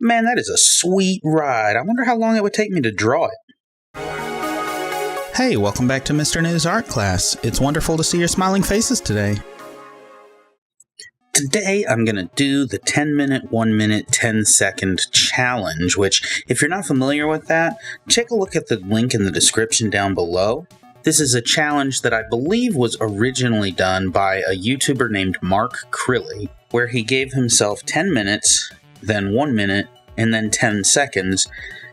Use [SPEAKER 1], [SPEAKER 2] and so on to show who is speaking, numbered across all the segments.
[SPEAKER 1] Man, that is a sweet ride. I wonder how long it would take me to draw it.
[SPEAKER 2] Hey, welcome back to Mr. News Art Class. It's wonderful to see your smiling faces today.
[SPEAKER 1] Today, I'm going to do the 10-minute, 1-minute, 10-second challenge, which, if you're not familiar with that, take a look at the link in the description down below. This is a challenge that I believe was originally done by a YouTuber named Mark Crilley, where he gave himself 10 minutes, then 1 minute, and then 10 seconds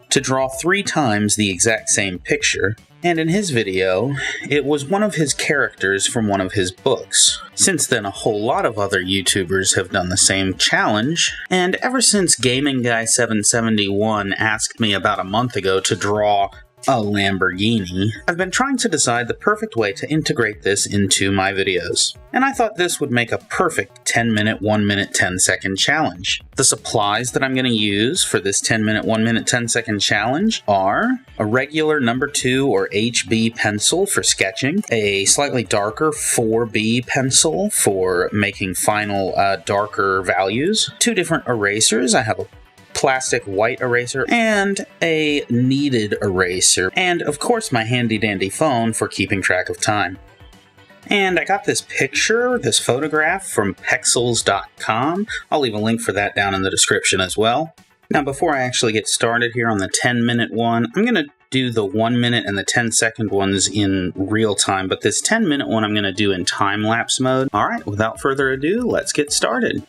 [SPEAKER 1] to draw 3 times the exact same picture. And in his video, it was one of his characters from one of his books. Since then, a whole lot of other YouTubers have done the same challenge, and ever since Gaming Guy 771 asked me about a month ago to draw a Lamborghini, I've been trying to decide the perfect way to integrate this into my videos. And I thought this would make a perfect 10-minute, 1-minute, 10-second challenge. The supplies that I'm going to use for this 10-minute, 1-minute, 10-second challenge are a regular number 2 or HB pencil for sketching, a slightly darker 4B pencil for making final darker values, 2 different erasers. I have a plastic white eraser and a kneaded eraser, and of course my handy dandy phone for keeping track of time. And I got this photograph from pexels.com. I'll leave a link for that down in the description as well. Now before I actually get started here on the 10-minute one, I'm going to do the 1 minute and the 10-second ones in real time, but this 10-minute one I'm going to do in time-lapse mode. Alright, without further ado, let's get started.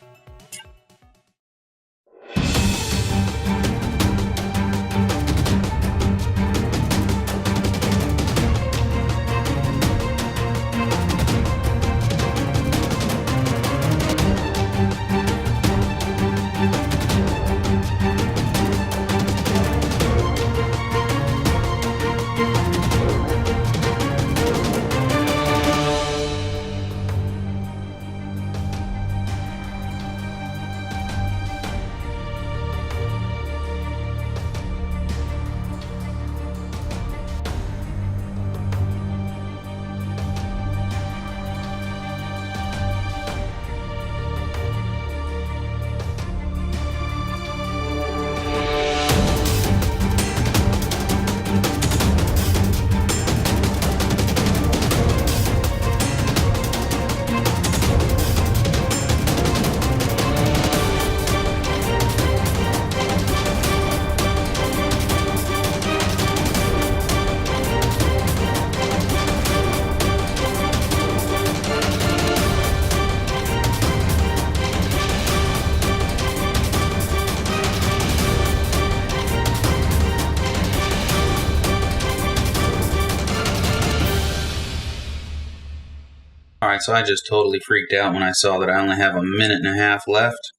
[SPEAKER 1] Alright, so I just totally freaked out when I saw that I only have 1.5 minutes left.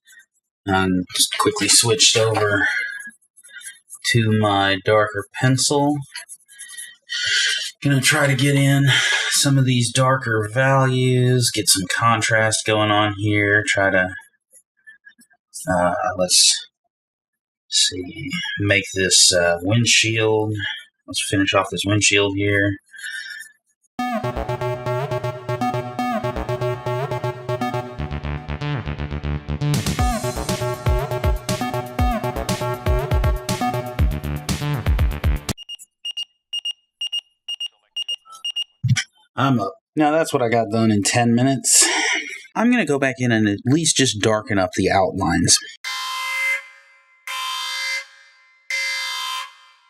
[SPEAKER 1] And just quickly switched over to my darker pencil. Gonna try to get in some of these darker values, get some contrast going on here, try to, let's see, make this windshield. Let's finish off this windshield here. I'm up. Now that's what I got done in 10 minutes. I'm going to go back in and at least just darken up the outlines.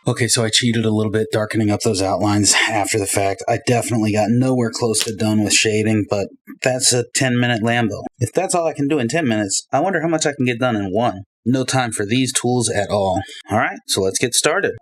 [SPEAKER 1] Okay, so I cheated a little bit darkening up those outlines after the fact. I definitely got nowhere close to done with shading, but that's a 10-minute Lambo. If that's all I can do in 10 minutes, I wonder how much I can get done in 1. No time for these tools at all. Alright, so let's get started.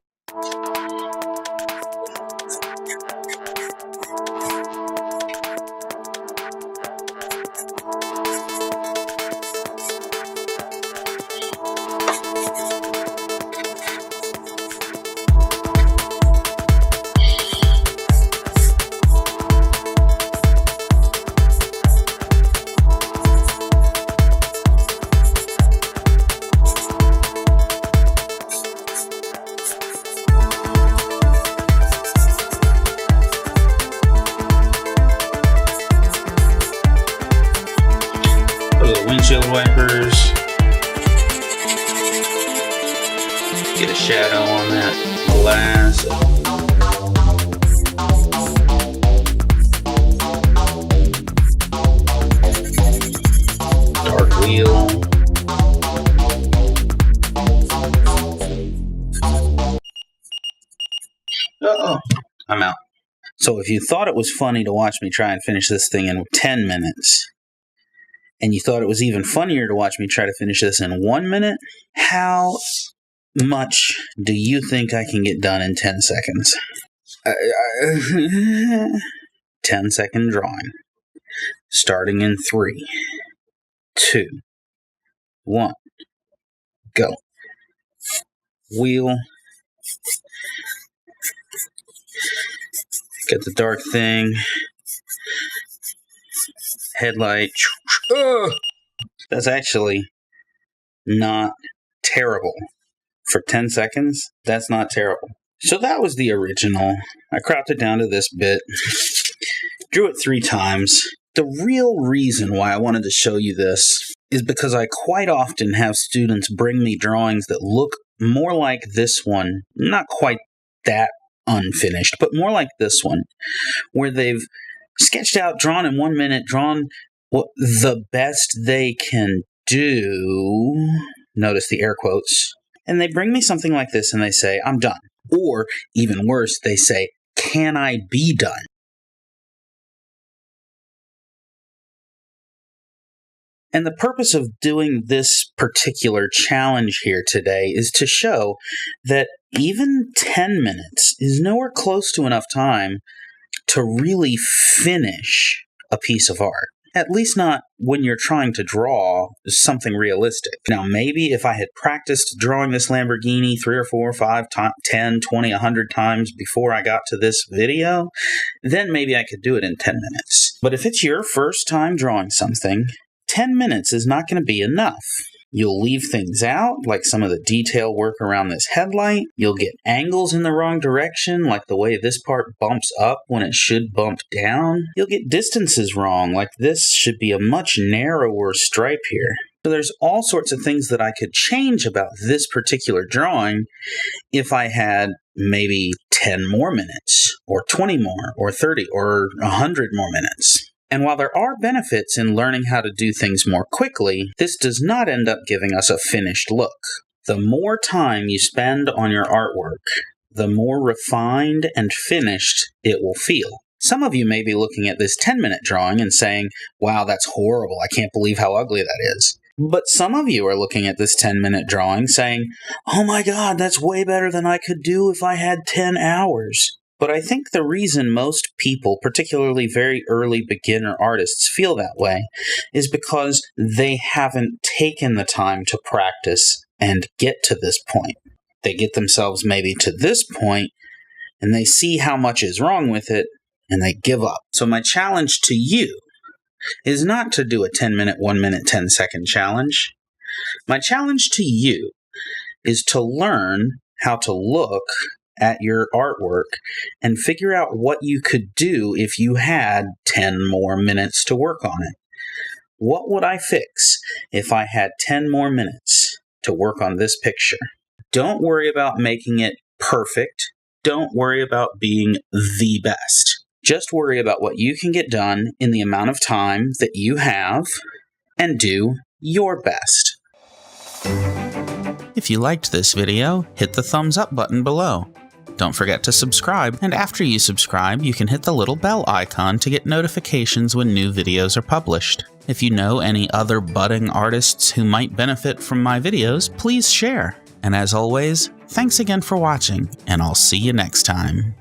[SPEAKER 1] Get a shadow on that glass. Dark wheel. Uh-oh. I'm out. So if you thought it was funny to watch me try and finish this thing in 10 minutes, and you thought it was even funnier to watch me try to finish this in 1 minute, how much do you think I can get done in 10 seconds? 10-second drawing. Starting in 3, 2, 1, go. Wheel. Got the dark thing. Headlight. That's actually not terrible. For 10 seconds, that's not terrible. So that was the original. I cropped it down to this bit. Drew it 3 times. The real reason why I wanted to show you this is because I quite often have students bring me drawings that look more like this one, not quite that unfinished, but more like this one, where they've sketched out, drawn in 1 minute, drawn what the best they can do. Notice the air quotes. And they bring me something like this and they say, I'm done. Or, even worse, they say, can I be done? And the purpose of doing this particular challenge here today is to show that even 10 minutes is nowhere close to enough time to really finish a piece of art. At least not when you're trying to draw something realistic. Now, maybe if I had practiced drawing this Lamborghini 3 or 4 or 5, 10, 20, 100 times before I got to this video, then maybe I could do it in 10 minutes. But if it's your first time drawing something, 10 minutes is not going to be enough. You'll leave things out, like some of the detail work around this headlight. You'll get angles in the wrong direction, like the way this part bumps up when it should bump down. You'll get distances wrong, like this should be a much narrower stripe here. So there's all sorts of things that I could change about this particular drawing if I had maybe 10 more minutes, or 20 more, or 30, or 100 more minutes. And while there are benefits in learning how to do things more quickly, this does not end up giving us a finished look. The more time you spend on your artwork, the more refined and finished it will feel. Some of you may be looking at this 10-minute drawing and saying, wow, that's horrible, I can't believe how ugly that is. But some of you are looking at this 10-minute drawing saying, oh my god, that's way better than I could do if I had 10 hours. But I think the reason most people, particularly very early beginner artists, feel that way is because they haven't taken the time to practice and get to this point. They get themselves maybe to this point, and they see how much is wrong with it, and they give up. So my challenge to you is not to do a 10-minute, 1 minute, 10-second challenge. My challenge to you is to learn how to look at your artwork and figure out what you could do if you had 10 more minutes to work on it. What would I fix if I had 10 more minutes to work on this picture? Don't worry about making it perfect. Don't worry about being the best. Just worry about what you can get done in the amount of time that you have and do your best.
[SPEAKER 2] If you liked this video, hit the thumbs up button below. Don't forget to subscribe, and after you subscribe, you can hit the little bell icon to get notifications when new videos are published. If you know any other budding artists who might benefit from my videos, please share. And as always, thanks again for watching, and I'll see you next time.